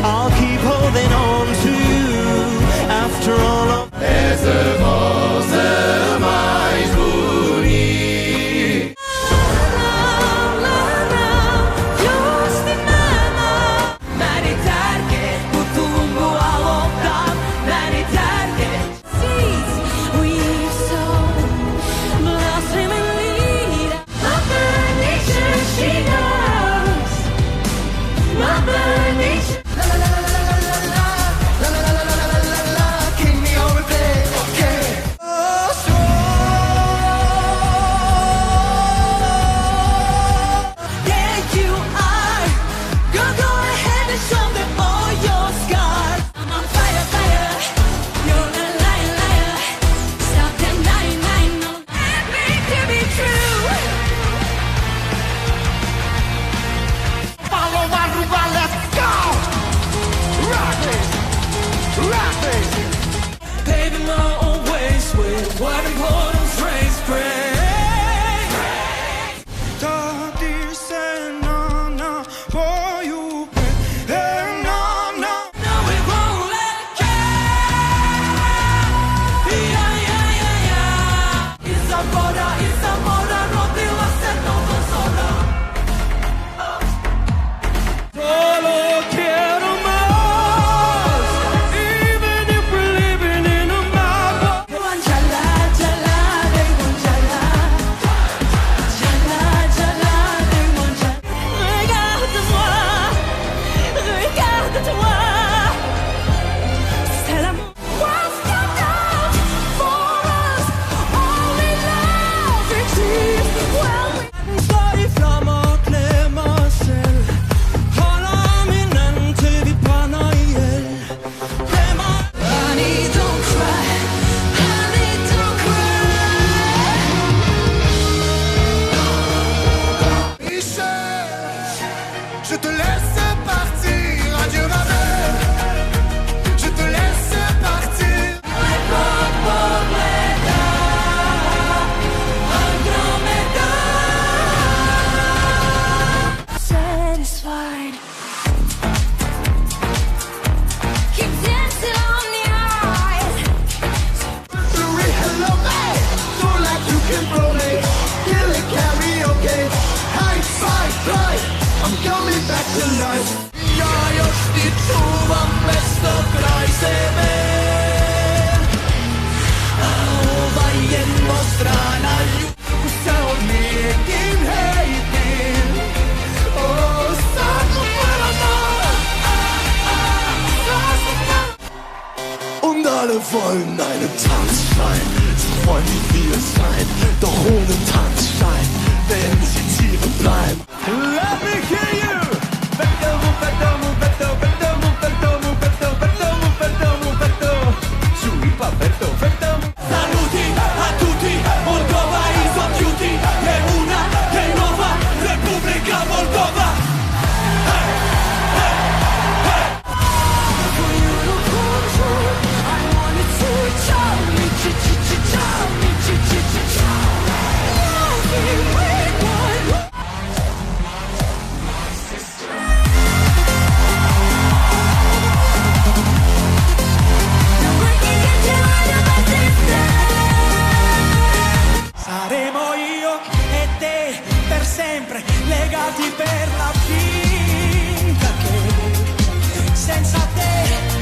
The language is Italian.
I'll keep holding on to you after all of... Essa voz é mais bonita. Alle wollen einen Tanzschein, sie wollen wie wir sein, doch ohne Tanzschein werden sie Tiere bleiben. Let me hear you! Perfetto, perfetto, perfetto, perfetto, perfetto, perfetto, perfetto, sui perfetto, perfetto. Saluti a tutti, Moldova is on duty, è una che nuova Repubblica Moldova. Saremo io e te per sempre legati per la vita che senza te